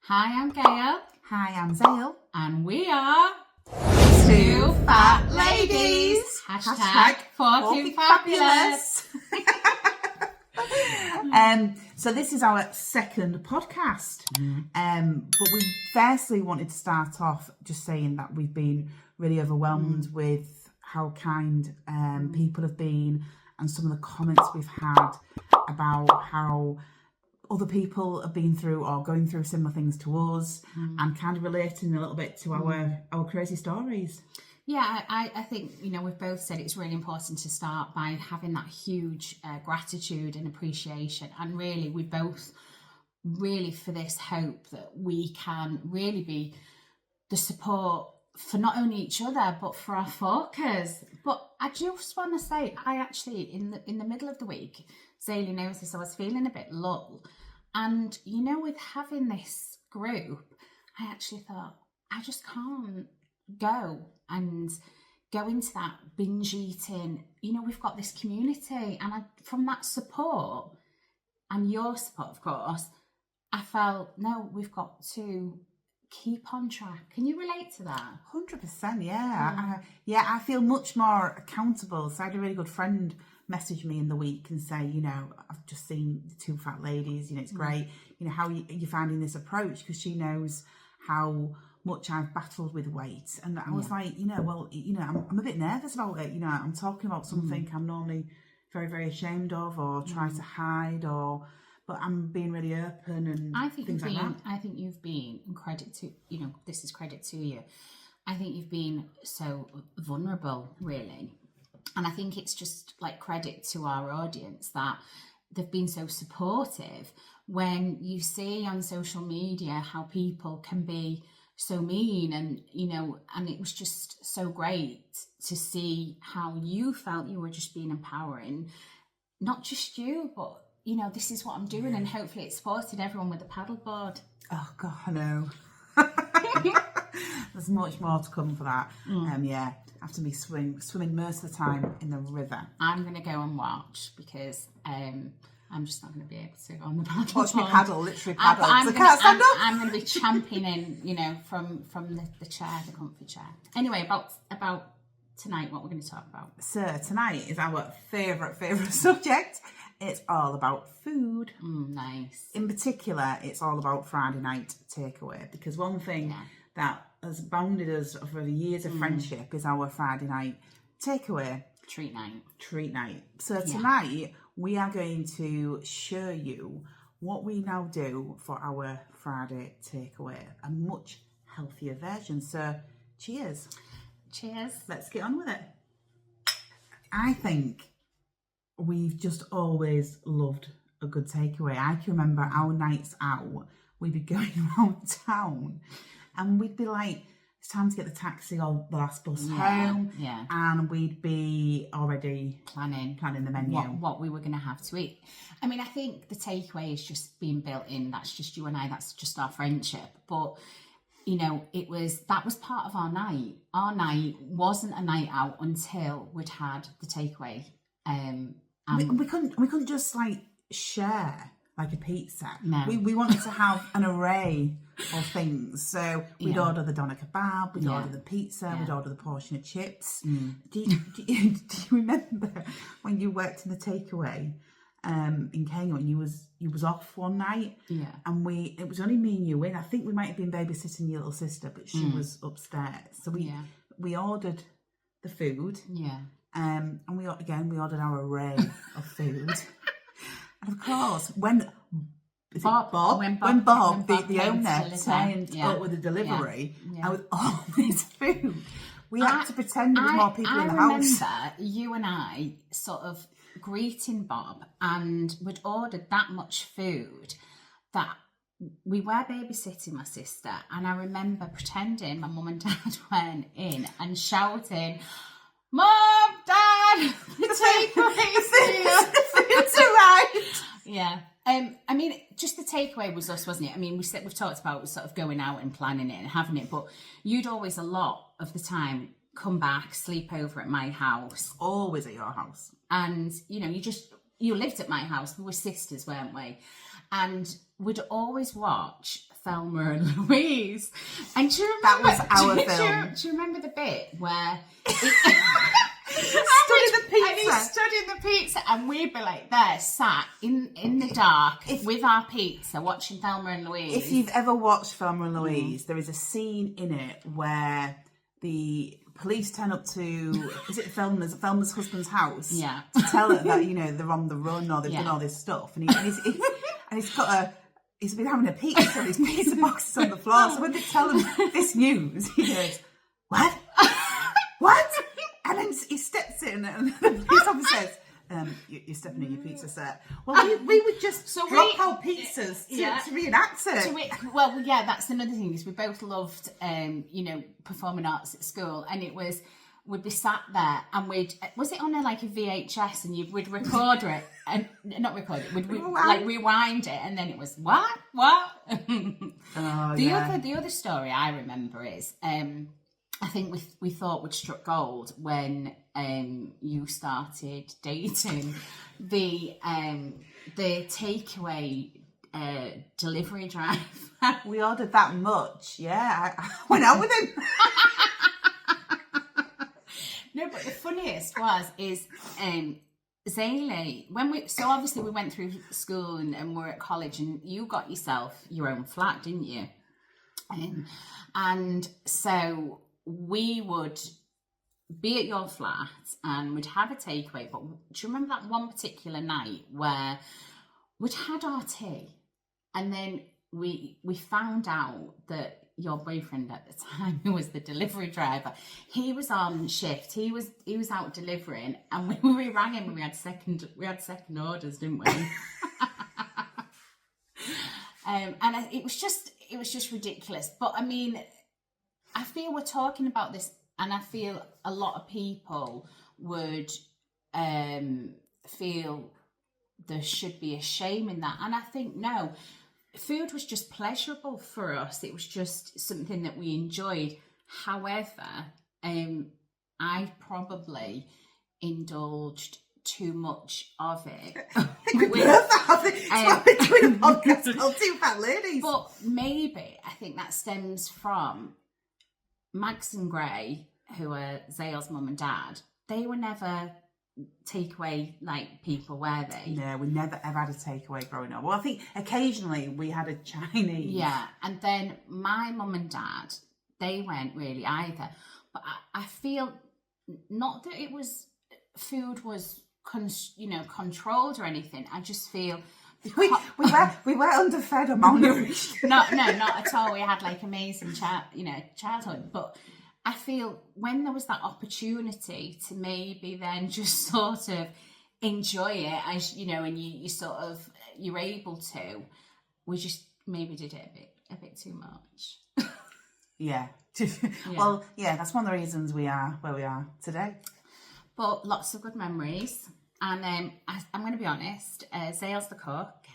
Hi, I'm Gail. Hi, I'm Zale. And we are Two Fat Ladies. Hashtag fucking fabulous. So this is our second podcast. But we firstly wanted to start off just saying that we've been really overwhelmed with how kind people have been and some of the comments we've had about how other people have been through or going through similar things to us and kind of relating a little bit to our crazy stories. Yeah, I think, we've both said it's really important to start by having that huge gratitude and appreciation. And really, we both really for this hope that we can really be the support for not only each other, but for our focus. But I just want to say, I actually, in the middle of the week, Zaylee knows this, I was feeling a bit low. And, with having this group, I actually thought, I just can't go and go into that binge eating. We've got this community, and from that support and your support, of course, I felt, no, we've got to keep on track. Can you relate to that? 100%, yeah. I feel much more accountable. So I had a really good friend message me in the week and say, I've just seen the Two Fat Ladies, it's great. How are you finding this approach? Because she knows how much I've battled with weight. And I was like, I'm a bit nervous about it. I'm talking about something I'm normally very, very ashamed of or try to hide but I'm being really open and things like that. I think you've been, and credit to, this is credit to you. I think you've been so vulnerable, really. And I think it's just like credit to our audience that they've been so supportive when you see on social media how people can be so mean and it was just so great to see how you felt you were just being empowering, not just you, but this is what I'm doing, and hopefully it supported everyone with the paddleboard. Oh God, I know. There's much more to come for that. After me swimming most of the time in the river. I'm going to go and watch because I'm just not going to be able to go on the paddleboard. Watch me paddle, literally paddle. I can't stand up. I'm going to be champing in, from the chair, the comfy chair. Anyway, about tonight, what we're going to talk about. So tonight is our favourite subject. It's all about food. Nice. In particular, it's all about Friday night takeaway, because one thing that has bounded us over the years of friendship is our Friday night takeaway. Treat night. So tonight, we are going to show you what we now do for our Friday takeaway, a much healthier version. So cheers. Cheers. Let's get on with it. I think we've just always loved a good takeaway. I can remember our nights out, we'd be going around town and we'd be like, it's time to get the taxi or the last bus home. Yeah. And we'd be already planning the menu. What we were going to have to eat. I mean, I think the takeaway is just being built in. That's just you and I. That's just our friendship. But, that was part of our night. Our night wasn't a night out until we'd had the takeaway. We couldn't just share like a pizza. No. We wanted to have an array of things. So we'd order the doner kebab, we'd order the pizza, we'd order the portion of chips. Do you remember when you worked in the takeaway in Kenya and you was off one night? Yeah. And it was only me and you in. I think we might have been babysitting your little sister, but she was upstairs. So we ordered the food. Yeah. And we ordered our array of food. And of course, when Bob, the owner, turned up with the delivery and with all this food, we had to pretend there was more people in the house. I remember you and I sort of greeting Bob, and we'd ordered that much food that we were babysitting my sister, and I remember pretending my mum and dad went in and shouting, "Mom, Dad, the takeaway's here. It's arrived." Yeah. I mean, just the takeaway was us, wasn't it? I mean, we've talked about sort of going out and planning it and having it, but you'd always a lot of the time come back, sleep over at my house. Always at your house. And, you lived at my house. We were sisters, weren't we? And we'd always watch Thelma and Louise. And do you remember, That was our film. Do you remember the bit where Stood in the pizza. And he stood in the pizza, and we'd be like there, sat in the dark with our pizza, watching Thelma and Louise. If you've ever watched Thelma and Louise, there is a scene in it where the police turn up to, is it Thelma's husband's house? To tell her that, you know, they're on the run or they've done all this stuff. And he's been having a pizza and his pizza box is on the floor. So when they tell him this news, he goes, what? What? And then he steps in and the police officer says, you're stepping in your pizza set. Well, we would just drop our pizzas to reenact it. That's another thing, is we both loved, performing arts at school, and we'd be sat there and was it on a VHS, and we'd record it, and not record it, we'd rewind it, and then it was, what? The other story I remember is, I think we thought we'd struck gold when you started dating the takeaway delivery drive. We ordered that much, yeah. I went out with him. No, but the funniest is Zaylee, obviously we went through school and we're at college, and you got yourself your own flat, didn't you? And so we would be at your flat and we'd have a takeaway. But do you remember that one particular night where we'd had our tea, and then we found out that your boyfriend at the time, who was the delivery driver, he was on shift. He was out delivering, and we rang him and we had second orders, didn't we? It was just ridiculous. But I mean, I feel we're talking about this, and I feel a lot of people would feel there should be a shame in that. And I think, no, food was just pleasurable for us. It was just something that we enjoyed. However, I probably indulged too much of it. I think we both have it. It's we're doing a podcast called Two Fat Ladies. But maybe I think that stems from Max and Gray, who are Zale's mum and dad. They were never takeaway people, were they? No, we never ever had a takeaway growing up. Well, I think occasionally we had a Chinese. Yeah, and then my mum and dad, they weren't really either. But I feel not that it was food was controlled or anything. I just feel we were underfed or malnourished. No, not at all. We had amazing childhood, but I feel when there was that opportunity to maybe then just sort of enjoy it, as and you sort of you're able to, we just maybe did it a bit too much. Yeah. Well, yeah, that's one of the reasons we are where we are today. But lots of good memories, and I'm going to be honest. Zale's the cook,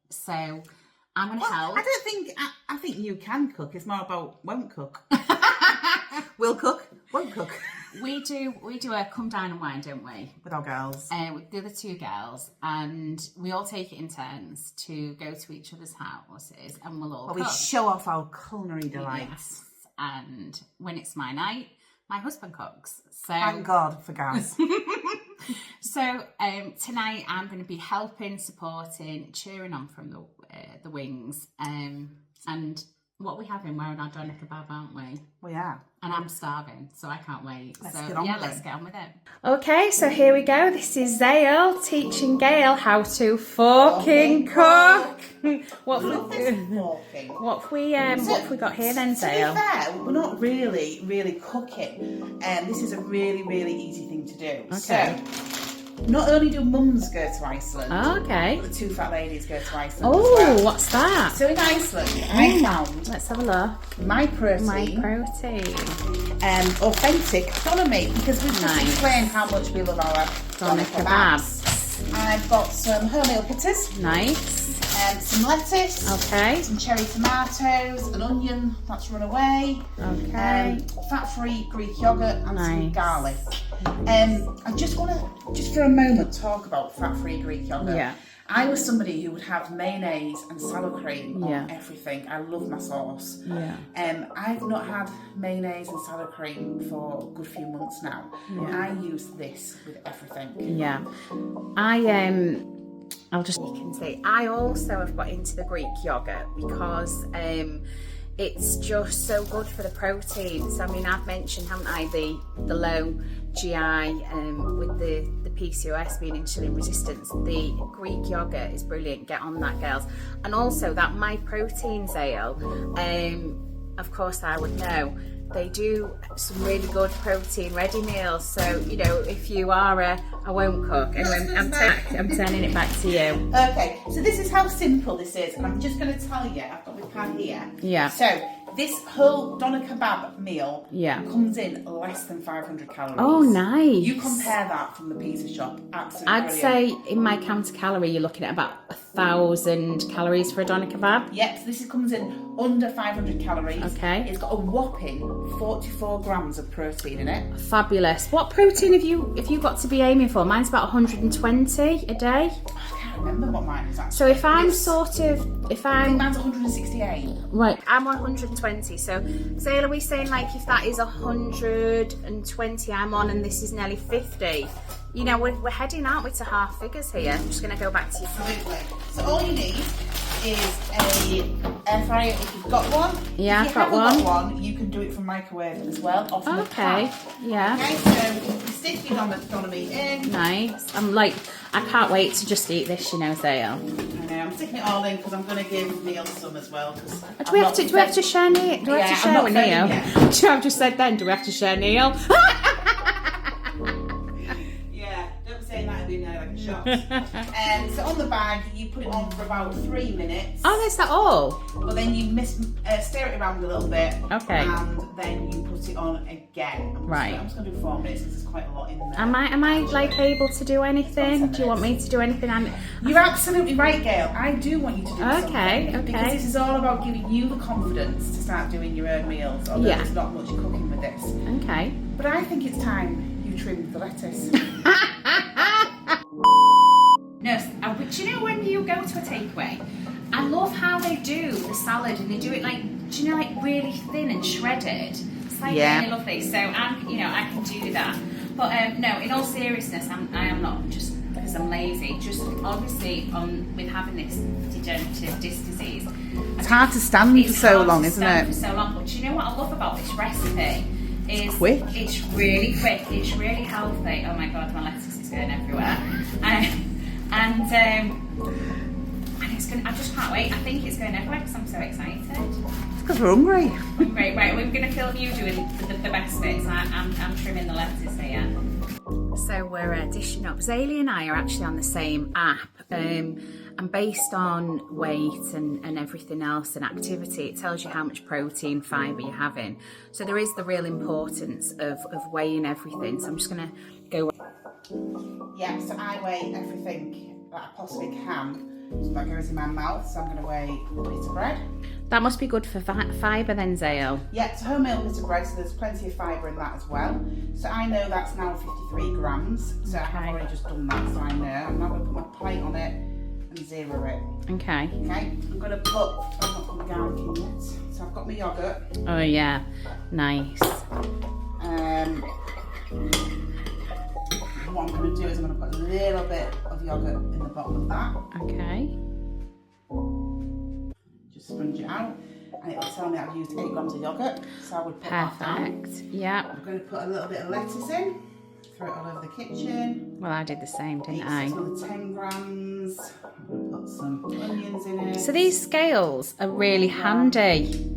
so I'm going to help. I think you can cook. It's more about won't cook. Will cook, won't cook. We do a come down and wine, don't we? With our girls. With the other two girls, and we all take it in turns to go to each other's houses, and we'll all cook. We show off our culinary delights. Yes. And when it's my night, my husband cooks. So thank God for gas. So tonight I'm going to be helping, supporting, cheering on from the wings. And what we having? We're on our doner kebab, aren't we? We are. And I'm starving, so I can't wait. Let's get on with it. Okay, so here we go. This is Zale teaching Gail how to fucking cook. What have we got here then, Zale? To be fair, we're not really cooking. This is a really, really easy thing to do. Okay. So, not only do mums go to Iceland, okay, but the Two Fat Ladies go to Iceland. Oh, as well. What's that? So in Iceland, I found Let's have a look. my protein. Authentic doner meat, because we've just explained how much we love our doner kebabs. I've got some wholemeal pitters. Nice. Some lettuce. Okay. Some cherry tomatoes, an onion that's run away. Okay. Fat-free Greek yogurt and some garlic. I just want to, for a moment, talk about fat-free Greek yogurt. Yeah. I was somebody who would have mayonnaise and sour cream Yeah. on everything. I love my sauce. Yeah. I've not had mayonnaise and sour cream for a good few months now. Yeah. I use this with everything. Yeah. I'll just, you can see, I also have got into the Greek yogurt because it's just so good for the proteins. I mean, I've mentioned, haven't I, the low GI with the PCOS being insulin resistance. The Greek yogurt is brilliant. Get on that, girls. And also that My Proteins ale, of course I would know, they do some really good protein ready meals. So, you know, if you are I won't cook. Anyway, I'm turning it back to you. Okay, so this is how simple this is, and I'm just going to tell you, I've got my pan here. Yeah. So this whole doner kebab meal Yeah. comes in less than 500 calories. Oh, nice. You compare that from the pizza shop, absolutely I'd brilliant. say in my counter calorie, you're looking at about 1,000 calories for a doner kebab. Yep, so this comes in under 500 calories. Okay. It's got a whopping 44 grams of protein in it. Fabulous. What protein have you got to be aiming for? Mine's about 120 a day. I can't remember what mine is actually. So if I'm I think mine's 168. right, I'm on 120. So say, are we saying like if that is 120 I'm on and this is nearly 50? You know, we're heading, aren't we, to half figures here. I'm just going to go back to you. Absolutely. So all you need is a air fryer if you've got one. Yeah, if I've got you haven't one. got one, you can do it from microwave as well, or from the Okay. pan. Yeah. Okay, so you stick your doner meat in. Nice. I can't wait to just eat this, you know, Zale. I know, I'm sticking it all in because I'm going to give Neil some as well. Do we have to share Neil? Do we have to share with Neil? Do I've just said then, do we have to share Neil? Yeah, don't be saying that would be no like a shot. So on the bag, you put it on for about 3 minutes. Oh, is that all? But then you stir it around a little bit. Okay. And then you put it on again. Right. I'm just going to do 4 minutes because there's quite a lot in there. Am I like able to do anything? Do you want me to do anything? You're absolutely right, Gail. I do want you to do something. Okay. Because this is all about giving you the confidence to start doing your own meals. Although Yeah. there's not much cooking with this. Okay. But I think it's time you trimmed the lettuce. No, but you know when you go to a takeaway, I love how they do the salad and they do it like, do you know, like really thin and shredded. It's like really lovely. So I can do that. But no, in all seriousness, I am not just because I'm lazy. Just obviously with having this degenerative disc disease, It's hard to stand for so long, isn't it? For so long. But do you know what I love about this recipe? Is quick. It's really quick. It's really healthy. Oh my god, my lettuce is going everywhere. And it's going. I just can't wait. I think it's going everywhere because I'm so excited. It's because we're hungry. Great. Right, we're going to film you doing the best bits. I'm trimming the lettuce here. So we're dishing up. Zaylee and I are actually on the same app. And based on weight and everything else and activity, it tells you how much protein, fibre you're having. So there is the real importance of weighing everything. So I'm just going to go. Yeah, so I weigh everything that I possibly can. So that goes in my mouth. So I'm going to weigh a bit of bread. That must be good for fibre then, Zale. Yeah, it's a wholemeal bit of bread, so there's plenty of fibre in that as well. So I know that's now 53 grams. So I've already just done that, so I know. I'm now going to put my plate on it and zero it. Okay. Okay, I'm going to put, I've not put my garlic in yet. So I've got my yoghurt. Oh yeah, nice. What I'm going to do is I'm going to put a little bit of yoghurt in the bottom of that. Okay. Just sponge it out, and it will tell me I've used 8 grams of yoghurt. So I would put that down. Perfect. Yeah. I'm going to put a little bit of lettuce in, throw it all over the kitchen. Well, I did the same, didn't I? Another 10 grams. I'm going to put some onions in it. So these scales are really handy.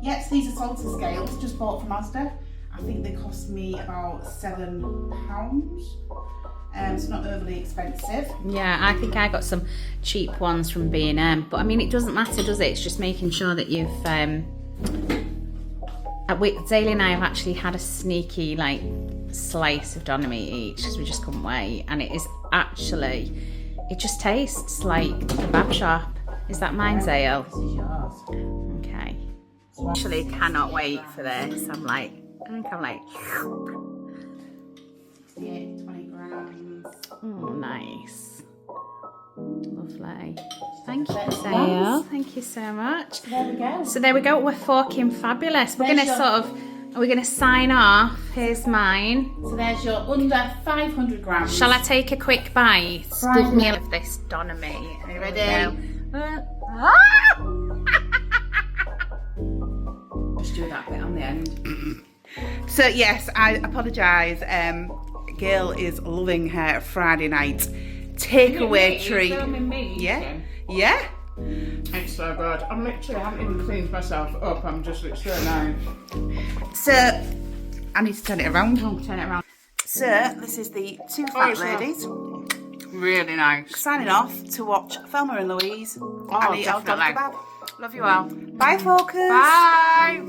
Yes, these are salted scales, just bought from Asda. I think they cost me about £7. It's not overly expensive. Yeah, I think I got some cheap ones from B&M, but I mean it doesn't matter, does it? It's just making sure that you've Zaylee and I have actually had a sneaky like slice of doner meat each because we just couldn't wait, and it is actually, it just tastes like the kebab shop. Is that mine, Zale? This is yours. Okay. Actually cannot wait for this. I think I'm like 68, 20 grams. oh, nice. Lovely. Thank you, Sale. Thank you so much. There we go. So there we go. We're fucking fabulous. We're There's gonna your- sort of. We're gonna sign off. Here's mine. So there's your under 500 grams. Shall I take a quick bite? Right. Give me of this Donna me. Are you ready? Just do that bit on the end. So yes, I apologise. Gail is loving her Friday night takeaway treat. Yeah, yeah. It's so good. I'm literally, I haven't even cleaned myself up. I'm just literally now. So I need to turn it around. Turn it around. So this is the two fat it's ladies Really nice. signing off to watch Thelma and Louise and eat our dog definitely. kebab. Love you all. Bye, focus. Bye.